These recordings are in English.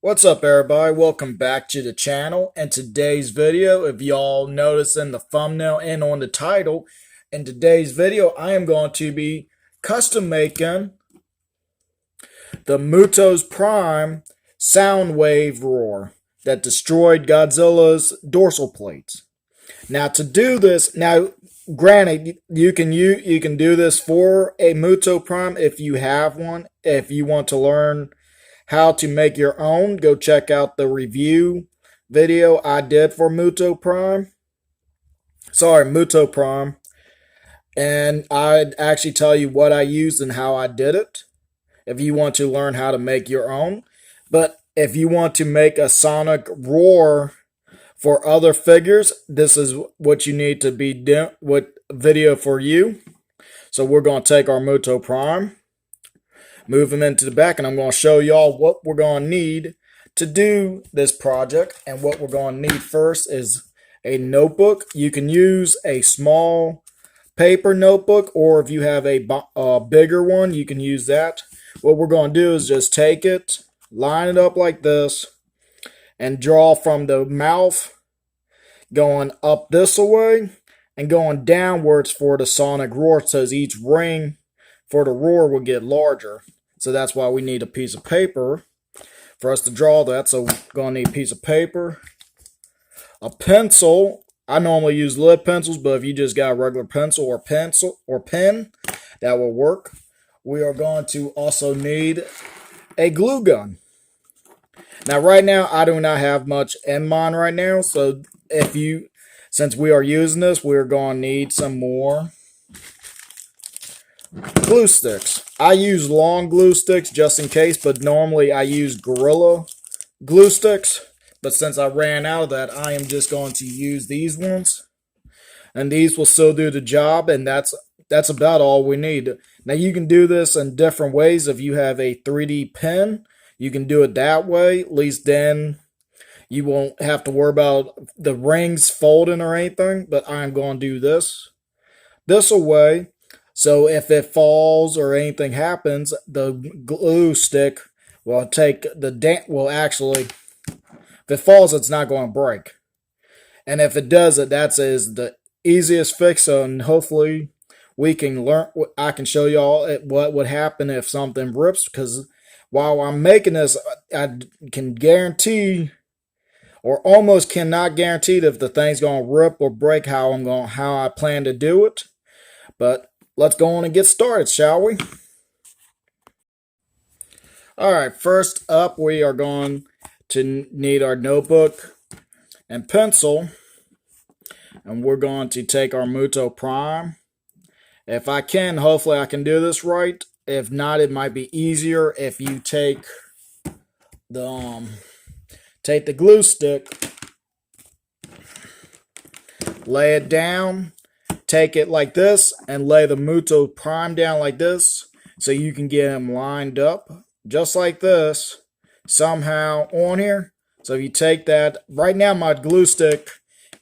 What's up, everybody? Welcome back to the channel. In today's video, if y'all notice in the thumbnail and on the title, in today's video I am going to be custom making the Muto's Prime Soundwave roar that destroyed Godzilla's dorsal plates. Now to do this, granted you can do this for a Muto Prime if you have one. If you want to learn how to make your own, go check out the review video I did for Muto Prime. And I'd actually tell you what I used and how I did it if you want to learn how to make your own. But if you want to make a sonic roar for other figures, this is what you need to be doing, what video for you. So we're going to take our Muto Prime, move him into the back, and I'm going to show y'all what we're going to need to do this project. And what we're going to need first is a notebook. You can use a small paper notebook, or if you have a bigger one, you can use that. What we're going to do is just take it, line it up like this, and draw from the mouth going up this way and going downwards for the sonic roar, so each ring for the roar will get larger. So that's why we need a piece of paper for us to draw that. So we're going to need a piece of paper, a pencil. I normally use lead pencils, but if you just got a regular pencil or pen, that will work. We are going to also need a glue gun. Now right now I do not have much in mine right now, so since we are using this, we're going to need some more glue sticks. I use long glue sticks just in case, but normally I use Gorilla glue sticks. But since I ran out of that, I am just going to use these ones. And these will still do the job, and that's about all we need. Now you can do this in different ways. If you have a 3D pen, you can do it that way. At least then you won't have to worry about the rings folding or anything. But I'm going to do this away. So if it falls or anything happens, the glue stick will take if it falls, it's not going to break. And if it does it, that is the easiest fix. And hopefully we can I can show y'all what would happen if something rips. Because while I'm making this, I can guarantee, or almost cannot guarantee, if the thing's going to rip or break how I plan to do it. But let's go on and get started, shall we? Alright, first up we are going to need our notebook and pencil. And we're going to take our Muto Prime. If I can, hopefully I can do this right. If not, it might be easier if you take the glue stick, lay it down, take it like this, and lay the Muto Prime down like this, so you can get him lined up just like this somehow on here. So if you take that, right now my glue stick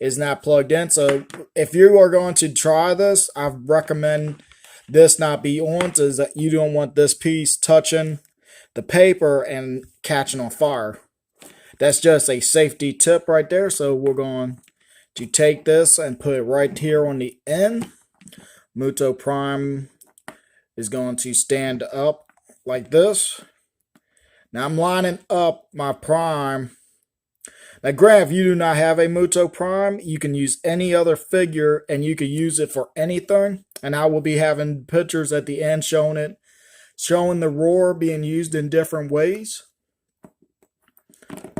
is not plugged in, so if you are going to try this, I recommend this not be on, so that you don't want this piece touching the paper and catching on fire. That's just a safety tip right there. So we're going to take this and put it right here on the end. Muto Prime is going to stand up like this. Now I'm lining up my Prime. Now granted, if you do not have a Muto Prime, you can use any other figure and you can use it for anything. And I will be having pictures at the end showing the roar being used in different ways.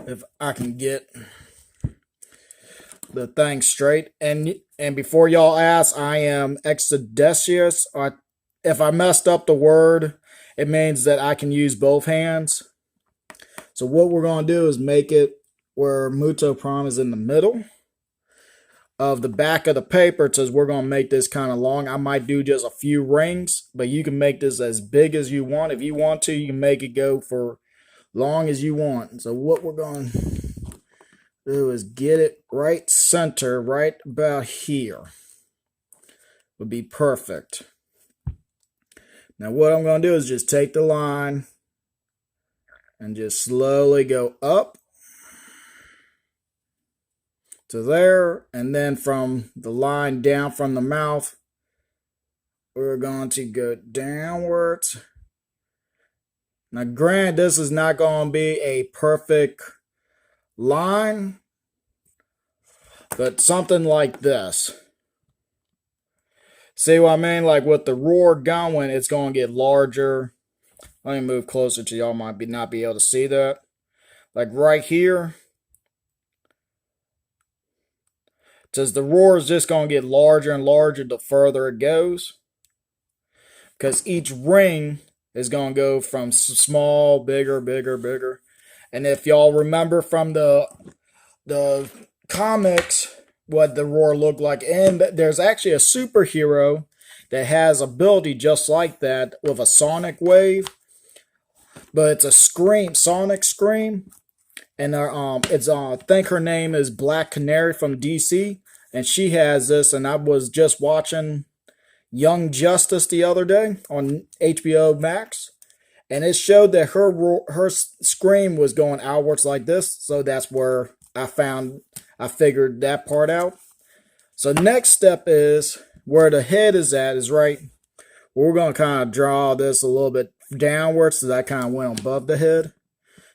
If I can get the thing straight. And before y'all ask, I am exodesious. If I messed up the word, it means that I can use both hands. So what we're going to do is make it where Muto Prime is in the middle of the back of the paper. It says we're going to make this kind of long. I might do just a few rings, but you can make this as big as you want. If you want to, you can make it go for long as you want. So what we're going to do is get it right center, right about here. Would be perfect. Now what I'm going to do is just take the line And just slowly go up to there. And then from the line down from the mouth, we're going to go downwards. Now, granted, this is not going to be a perfect line, but something like this. See what I mean? Like with the roar going, it's going to get larger. Let me move closer to y'all. Might not be able to see that. Like right here. Says the roar is just going to get larger and larger the further it goes. Because each ring is going to go from small, bigger, bigger, bigger. And if y'all remember from the comics what the roar looked like, and there's actually a superhero that has ability just like that with a sonic wave, but it's a scream, sonic scream, and it's I think her name is Black Canary from DC, and she has this. And I was just watching Young Justice the other day on HBO Max, and it showed that her scream was going outwards like this. So that's where I figured that part out. So next step is where the head is at is right. We're going to kind of draw this a little bit downwards, so that kind of went above the head.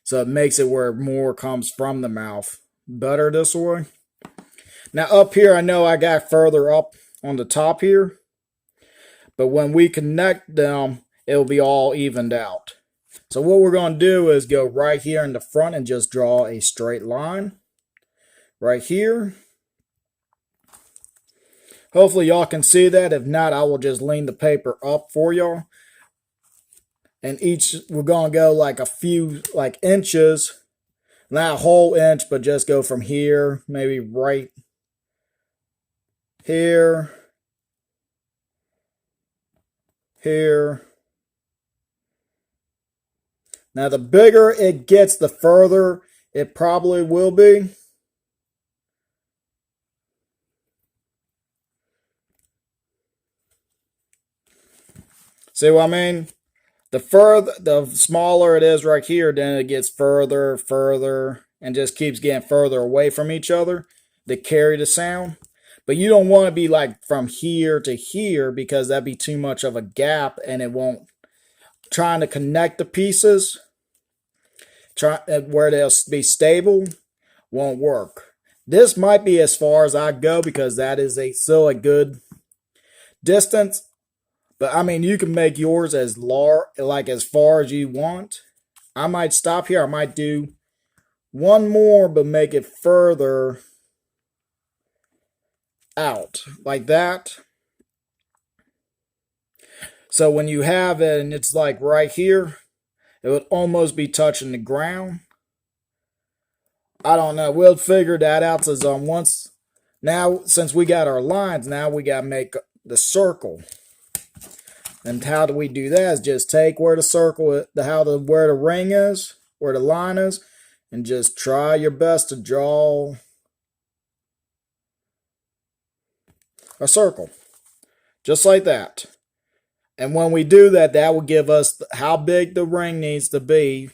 So it makes it where more comes from the mouth better this way. Now up here, I know I got further up on the top here, but when we connect them, it'll be all evened out. So what we're going to do is go right here in the front and just draw a straight line right here. Hopefully y'all can see that. If not, I will just lean the paper up for y'all. And we're going to go like a few inches, not a whole inch, but just go from here, maybe right here, here. Now the bigger it gets, the further it probably will be. See what I mean? The smaller it is right here, then it gets further, and just keeps getting further away from each other to carry the sound. But you don't want to be like from here to here, because that'd be too much of a gap, and it won't. Trying to connect the pieces, where they'll be stable, won't work. This might be as far as I go, because that is still a good distance. But I mean, you can make yours as far as you want. I might stop here. I might do one more, but make it further out like that. So when you have it and it's like right here, it would almost be touching the ground. I don't know. We'll figure that out. So now, since we got our lines, now we got to make the circle. And how do we do that? Is just take where the circle, where the ring is, where the line is, and just try your best to draw a circle, just like that. And when we do that, that will give us how big the ring needs to be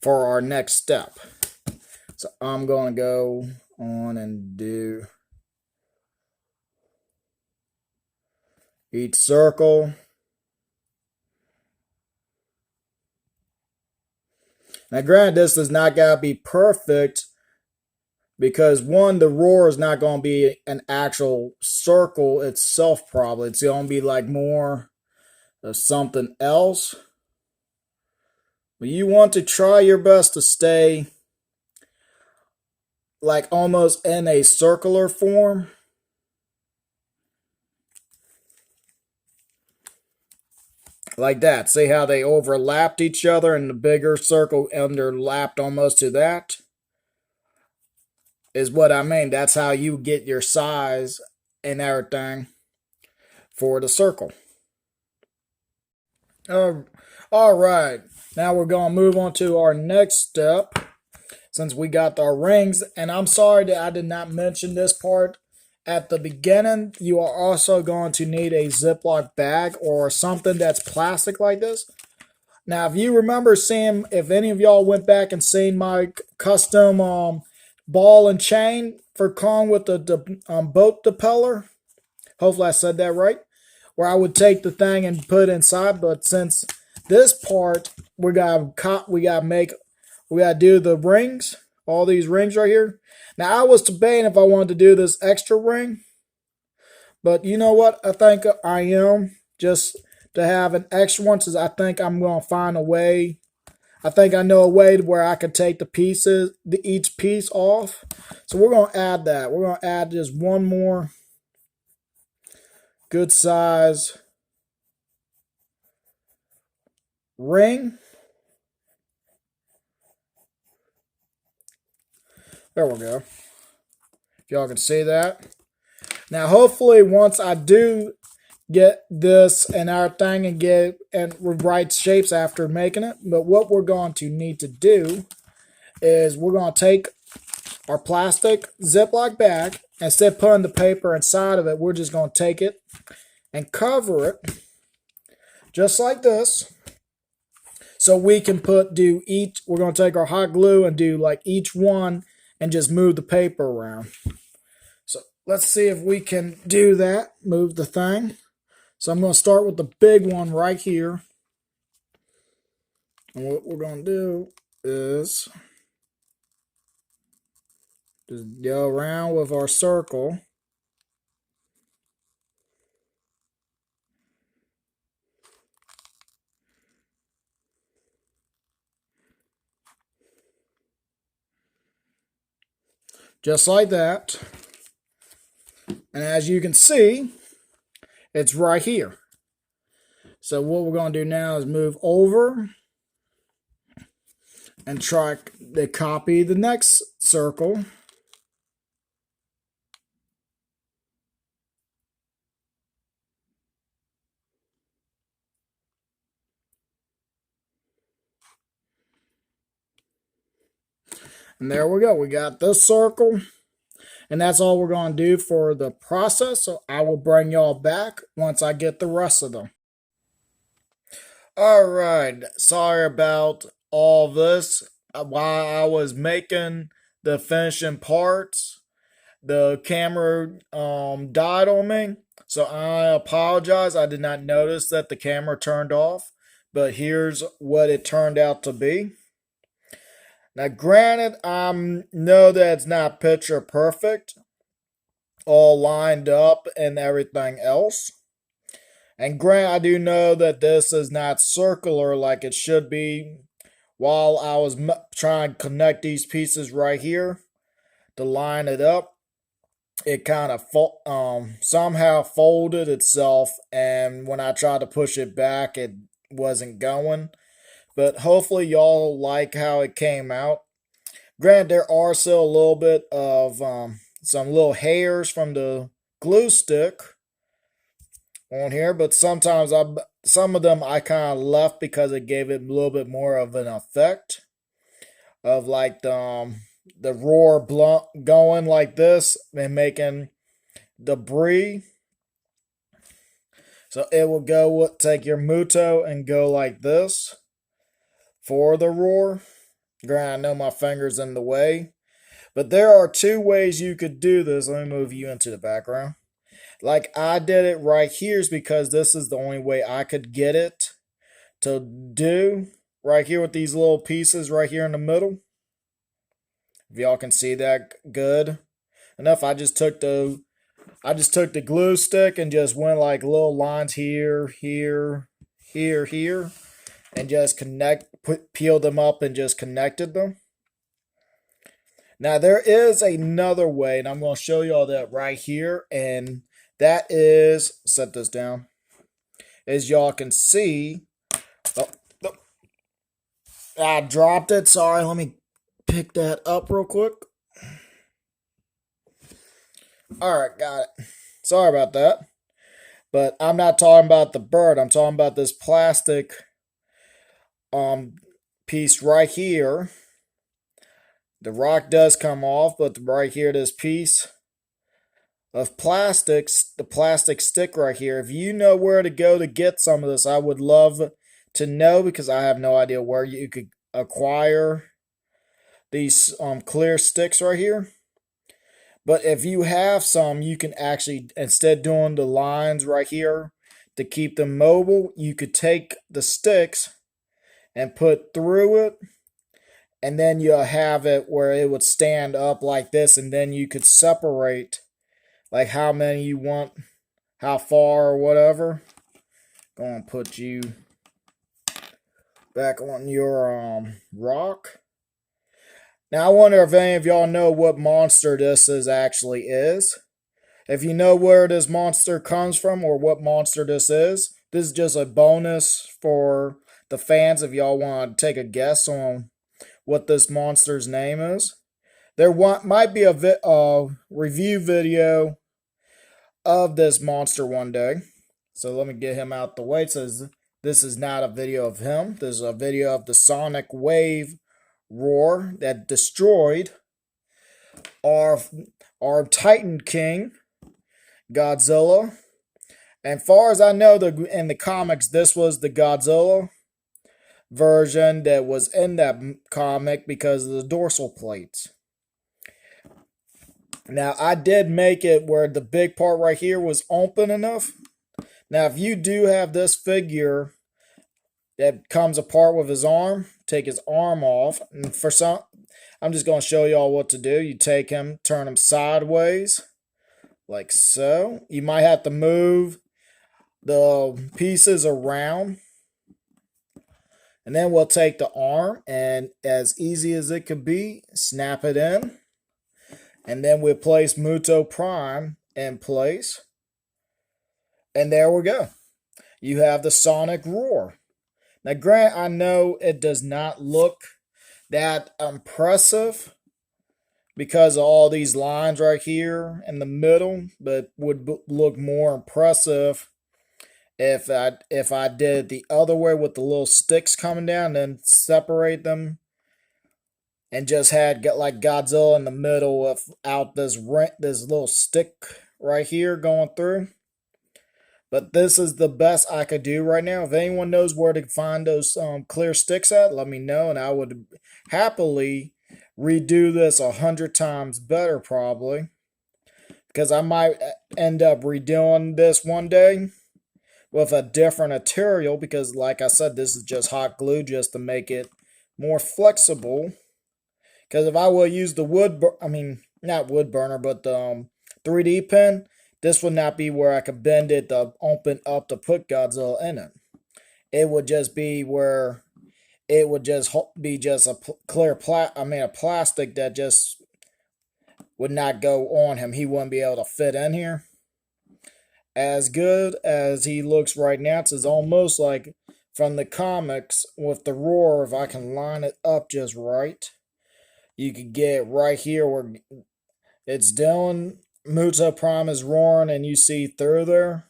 for our next step. So I'm going to go on and do each circle. Now, granted, this does not got to be perfect, because one, the roar is not going to be an actual circle itself probably. It's going to be like more of something else. But you want to try your best to stay like almost in a circular form. Like that. See how they overlapped each other, and the bigger circle underlapped almost to that? Is what I mean. That's how you get your size and everything for the circle. Alright. Now we're going to move on to our next step, since we got our rings. And I'm sorry that I did not mention this part at the beginning. You are also going to need a Ziploc bag or something that's plastic like this. Now, if you remember seeing, if any of y'all went back and seen my custom ball and chain for Kong with the boat propeller, hopefully I said that right, where I would take the thing and put it inside. But since this part, we gotta do the rings, all these rings right here. Now I was debating if I wanted to do this extra ring, but you know what? I think I am just to have an extra one, since I think I'm gonna find a way. I think I know a way to where I can take the pieces, each piece off. So we're gonna add that. We're gonna add just one more good size ring. There we go. If y'all can see that. Now, hopefully, once I do get this and our thing and get and right shapes after making it, but what we're going to need to do is we're going to take our plastic Ziploc bag, instead of putting the paper inside of it, we're just going to take it and cover it just like this. So we can we're going to take our hot glue and do like each one and just move the paper around. So let's see if we can do that, move the thing. So I'm going to start with the big one right here. And what we're going to do is just go around with our circle. Just like that. And as you can see, it's right here. So what we're going to do now is move over and try to copy the next circle. And there we go. We got this circle. And that's all we're going to do for the process. So I will bring y'all back once I get the rest of them. Alright, sorry about all this. While I was making the finishing parts, the camera died on me. So I apologize. I did not notice that the camera turned off. But here's what it turned out to be. Now, granted, I know that it's not picture perfect, all lined up and everything else. And granted, I do know that this is not circular like it should be. While I was trying to connect these pieces right here to line it up, it kind of somehow folded itself, and when I tried to push it back, it wasn't going. But hopefully y'all like how it came out. Granted, there are still a little bit of some little hairs from the glue stick on here, but sometimes some of them I kind of left because it gave it a little bit more of an effect of like the roar blunt going like this and making debris. So it will take your Muto and go like this for the roar. Granted, I know my finger's in the way, but there are two ways you could do this. Let me move you into the background. Like I did it right here is because this is the only way I could get it to do right here with these little pieces right here in the middle. If y'all can see that good enough, I just took the glue stick and just went like little lines here, here, here, here, and just peeled them up and just connected them. Now there is another way, and I'm going to show y'all that right here, and that is, set this down, as y'all can see, I dropped it, sorry, let me pick that up real quick. Alright, got it. Sorry about that. But I'm not talking about the bird, I'm talking about this plastic piece right here. The rock does come off, but right here, this piece of plastics, the plastic stick right here. If you know where to go to get some of this, I would love to know because I have no idea where you could acquire these clear sticks right here. But if you have some, you can actually, instead of doing the lines right here to keep them mobile, you could take the sticks and put through it, and then you'll have it where it would stand up like this, and then you could separate like how many you want, how far or whatever. Gonna put you back on your rock. Now I wonder if any of y'all know what monster this actually is. If you know where this monster comes from or what monster this is just a bonus for the fans if y'all want to take a guess on what this monster's name is. There might be a review video of this monster one day. So let me get him out the way. It says this is not a video of him. This is a video of the sonic wave roar that destroyed our Titan King, Godzilla. And far as I know, in the comics, this was the Godzilla version that was in that comic because of the dorsal plates. Now, I did make it where the big part right here was open enough. Now, if you do have this figure that comes apart with his arm, take his arm off. And for some, I'm just going to show y'all what to do. You take him, turn him sideways, like so. You might have to move the pieces around. And then we'll take the arm, and as easy as it could be, snap it in. And then we'll place Muto Prime in place. And there we go. You have the sonic roar. Now, Grant, I know it does not look that impressive because of all these lines right here in the middle, but would look more impressive if I did it the other way with the little sticks coming down and then separate them and just had like Godzilla in the middle without this little stick right here going through. But this is the best I could do right now. If anyone knows where to find those clear sticks at, let me know, and I would happily redo this 100 times better probably. Because I might end up redoing this one day with a different material because, like I said, this is just hot glue just to make it more flexible. Because if I will use the not wood burner, but the 3D pen, this would not be where I could bend it to open up to put Godzilla in it. It would just be where it would just be just a clear plastic that just would not go on him. He wouldn't be able to fit in here. As good as he looks right now, it's almost like from the comics with the roar. If I can line it up just right, you could get right here where it's doing. Muto Prime is roaring and you see through there.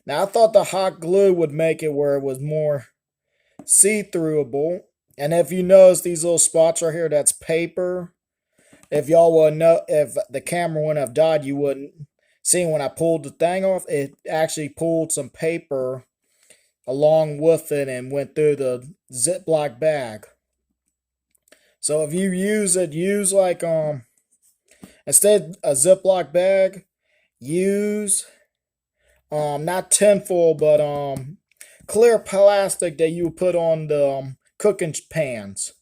Now I thought the hot glue would make it where it was more see-throughable. And if you notice these little spots right here, that's paper. If y'all would know, if the camera wouldn't have died, you wouldn't see when I pulled the thing off. It actually pulled some paper along with it and went through the Ziploc bag. So if you use it, use like instead a Ziploc bag, use not tinfoil, but clear plastic that you would put on the cooking pans.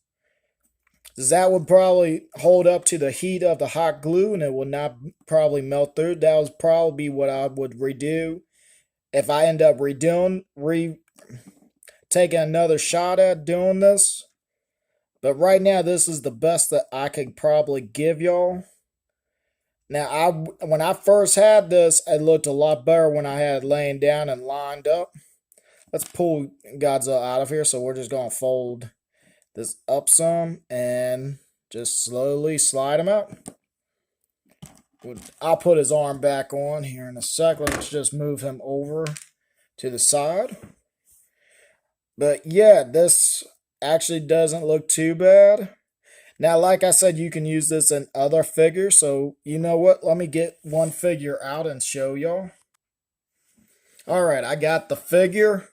That would probably hold up to the heat of the hot glue and it would not probably melt through. That would probably be what I would redo if I end up taking another shot at doing this. But right now, this is the best that I could probably give y'all. Now, when I first had this, it looked a lot better when I had it laying down and lined up. Let's pull Godzilla out of here. So we're just going to fold this up some and just slowly slide him out. I'll put his arm back on here in a sec. Let's just move him over to the side. But yeah, this actually doesn't look too bad. Now, like I said, you can use this in other figures. So, you know what? Let me get one figure out and show y'all. Alright, I got the figure.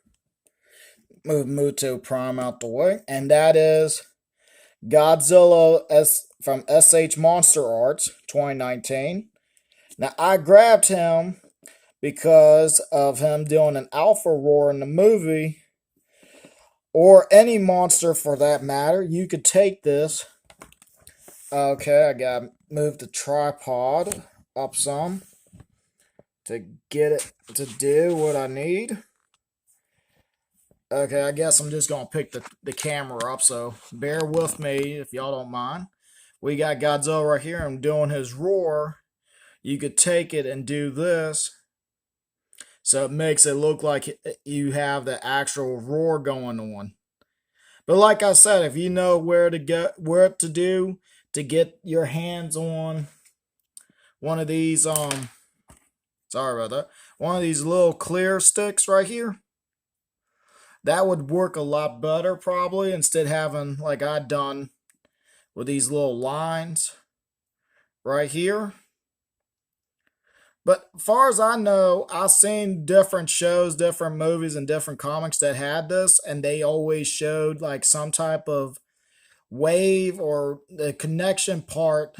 move Muto Prime out the way, and that is Godzilla from SH Monster Arts 2019. Now I grabbed him because of him doing an alpha roar in the movie, or any monster for that matter. You could take this. Okay, I gotta move the tripod up some to get it to do what I need. Okay, I guess I'm just gonna pick the camera up, so bear with me if y'all don't mind. We got Godzilla right here. I'm doing his roar. You could take it and do this, so it makes it look like you have the actual roar going on. But like I said, if you know where to get, what to do to get your hands on one of these sorry about that, one of these little clear sticks right here, that would work a lot better probably, instead of having like I done with these little lines right here. But far as I know, I've seen different shows, different movies, and different comics that had this, and they always showed like some type of wave or the connection part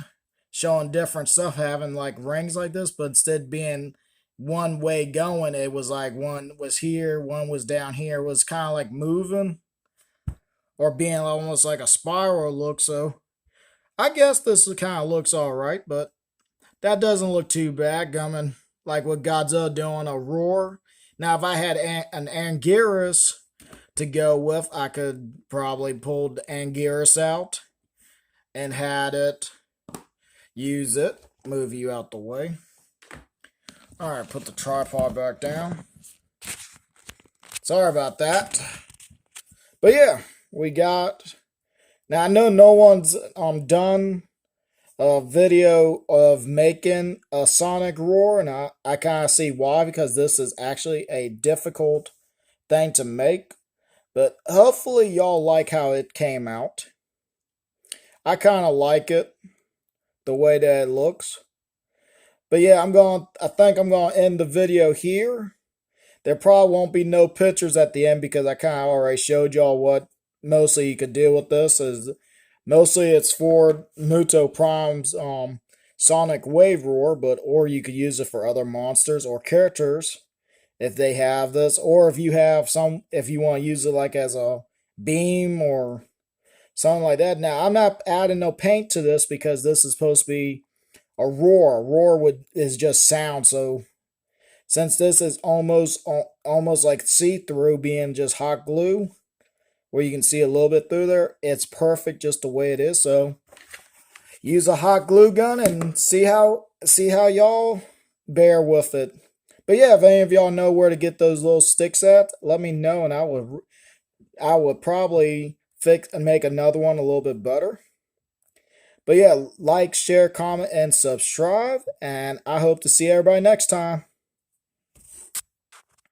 showing different stuff, having like rings like this, but instead being one way going, it was like one was here, one was down here. It was kind of like moving or being almost like a spiral look. So I guess this kind of looks all right, but that doesn't look too bad coming like with Godzilla doing a roar. Now, if I had an Anguirus to go with, I could probably pull the Anguirus out and had it use it. Move you out the way. Alright, put the tripod back down. Sorry about that. But yeah, we got... Now, I know no one's done a video of making a sonic roar, and I kind of see why, because this is actually a difficult thing to make. But hopefully y'all like how it came out. I kind of like it, the way that it looks. But yeah, I think I'm going to end the video here. There probably won't be no pictures at the end because I kind of already showed y'all what mostly you could do with this. Is mostly it's for Muto Prime's Sonic Wave Roar, or you could use it for other monsters or characters if they have this, or if you want to use it like as a beam or something like that. Now, I'm not adding no paint to this because this is supposed to be a roar. A roar is just sound. So since this is almost like see-through, being just hot glue, where you can see a little bit through there, it's perfect just the way it is. So use a hot glue gun and see how y'all bear with it. But yeah, if any of y'all know where to get those little sticks at, let me know, and I would probably fix and make another one a little bit better. But yeah, like, share, comment, and subscribe, and I hope to see everybody next time.